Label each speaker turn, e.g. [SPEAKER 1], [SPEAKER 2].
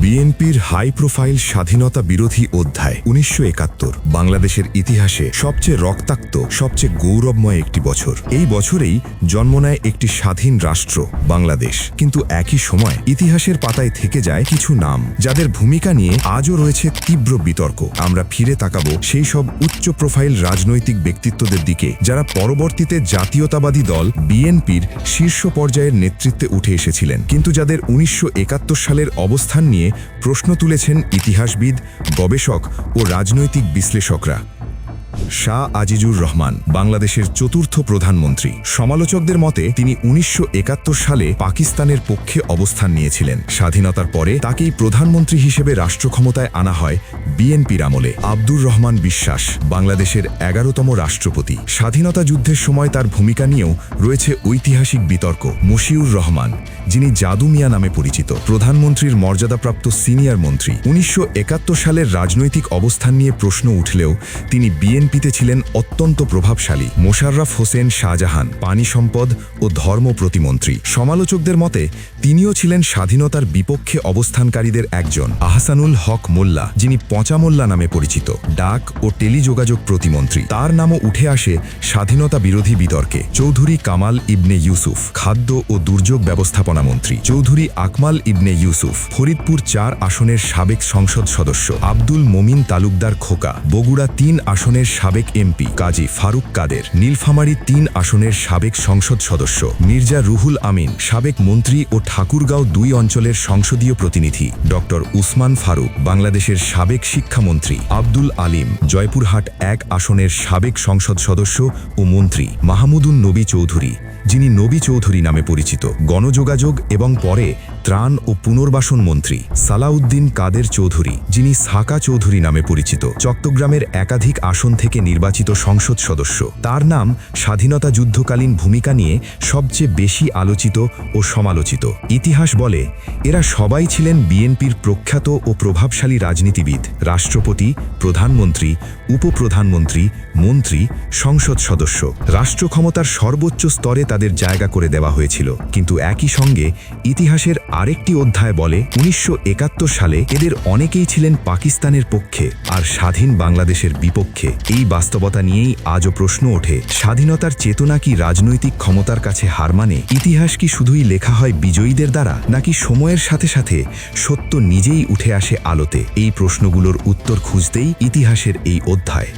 [SPEAKER 1] বিএনপির high profile স্বাধীনতা বিরোধী অধ্যায় ১৯৭১ বাংলাদেশের ইতিহাসে সবচেয়ে রক্তাক্ত, সবচেয়ে গৌরবময় একটি বছর। এই বছরেই জন্ম নেয় একটি স্বাধীন রাষ্ট্র বাংলাদেশ। কিন্তু একই সময় ইতিহাসের পাতায় থেকে যায় কিছু নাম, যাদের ভূমিকা নিয়ে আজও রয়েছে তীব্র বিতর্ক। আমরা ফিরে তাকাবো সেই সব উচ্চ প্রোফাইল রাজনৈতিক ব্যক্তিত্বদের দিকে, যারা পরবর্তীতে জাতীয়তাবাদী দল বিএনপির শীর্ষ পর্যায়ের নেতৃত্বে উঠে এসেছিলেন, কিন্তু যাদের ১৯৭১ সালের অবস্থান নিয়ে প্রশ্ন তুলেছেন ইতিহাসবিদ, গবেষক ও রাজনৈতিক বিশ্লেষকরা। শাহ আজিজুর রহমান বাংলাদেশের চতুর্থ প্রধানমন্ত্রী। সমালোচকদের মতে তিনি ১৯৭১ সালে পাকিস্তানের পক্ষে অবস্থান নিয়েছিলেন। স্বাধীনতার পরে তাকেই প্রধানমন্ত্রী হিসেবে রাষ্ট্রক্ষমতায় আনা হয় বিএনপির আমলে। আব্দুর রহমান বিশ্বাস বাংলাদেশের ১১তম রাষ্ট্রপতি। স্বাধীনতা যুদ্ধের সময় তার ভূমিকা নিয়েও রয়েছে ঐতিহাসিক বিতর্ক। মশিউর রহমান, যিনি জাদু মিয়া নামে পরিচিত, প্রধানমন্ত্রীর মর্যাদাপ্রাপ্ত সিনিয়র মন্ত্রী। ১৯৭১ সালের রাজনৈতিক অবস্থান নিয়ে প্রশ্ন উঠলেও তিনি বিএনপিতে ছিলেন অত্যন্ত প্রভাবশালী। মোশাররফ হোসেন শাহজাহান পানি সম্পদ ও ধর্ম প্রতিমন্ত্রী। সমালোচকদের মতে তিনিও ছিলেন স্বাধীনতার বিপক্ষে অবস্থানকারীদের একজন। আহসানুল হক মোল্লা, যিনি পচা মোল্লা নামে পরিচিত, ডাক ও টেলিযোগাযোগ প্রতিমন্ত্রী, তার নামও উঠে আসে স্বাধীনতা বিরোধী বিতর্কে। চৌধুরী কামাল ইবনে ইউসুফ খাদ্য ও দুর্যোগ ব্যবস্থাপনা মন্ত্রী। চৌধুরী আকমাল ইবনে ইউসুফ ফরিদপুর ৪ আসনের সাবেক সংসদ সদস্য। আব্দুল মমিন তালুকদার খোকা বগুড়া ৩ আসনের সাবেক এমপি। কাজী ফারুক কাদের নীলফামারী ৩ আসনের সাবেক সংসদ সদস্য। মির্জা রুহুল আমিন সাবেক মন্ত্রী ও ঠাকুরগাঁও ২ অঞ্চলের সংসদীয় প্রতিনিধি। ডক্টর উসমান ফারুক বাংলাদেশের সাবেক শিক্ষামন্ত্রী। আব্দুল আলিম জয়পুরহাট ১ আসনের সাবেক সংসদ সদস্য ও মন্ত্রী। মাহমুদুন নবী চৌধুরী, যিনি নবী চৌধুরী নামে পরিচিত, গণযোগাযোগ এবং পরে ত্রাণ ও পুনর্বাসন মন্ত্রী। সালাউদ্দিন কাদের চৌধুরী, যিনি সাকা চৌধুরী নামে পরিচিত, চট্টগ্রামের একাধিক আসন থেকে নির্বাচিত সংসদ সদস্য। তার নাম স্বাধীনতা যুদ্ধকালীন ভূমিকা নিয়ে সবচেয়ে বেশি আলোচিত ও সমালোচিত। ইতিহাস বলে এরা সবাই ছিলেন বিএনপির প্রখ্যাত ও প্রভাবশালী রাজনীতিবিদ, রাষ্ট্রপতি, প্রধানমন্ত্রী, উপপ্রধানমন্ত্রী, মন্ত্রী, সংসদ সদস্য। রাষ্ট্র ক্ষমতার সর্বোচ্চ স্তরে তাদের জায়গা করে দেওয়া হয়েছিল। কিন্তু একই সঙ্গে ইতিহাসের আরেকটি অধ্যায় বলে ১৯৭১ সালে এদের অনেকেই ছিলেন পাকিস্তানের পক্ষে আর স্বাধীন বাংলাদেশের বিপক্ষে। এই বাস্তবতা নিয়েই আজও প্রশ্ন ওঠে, স্বাধীনতার চেতনা কি রাজনৈতিক ক্ষমতার কাছে হার মানে? ইতিহাস কি শুধুই লেখা হয় বিজয়ীদের দ্বারা, নাকি সময়ের সাথে সাথে সত্য নিজেই উঠে আসে আলোতে? এই প্রশ্নগুলোর উত্তর খুঁজতেই ইতিহাসের এই অধ্যায়।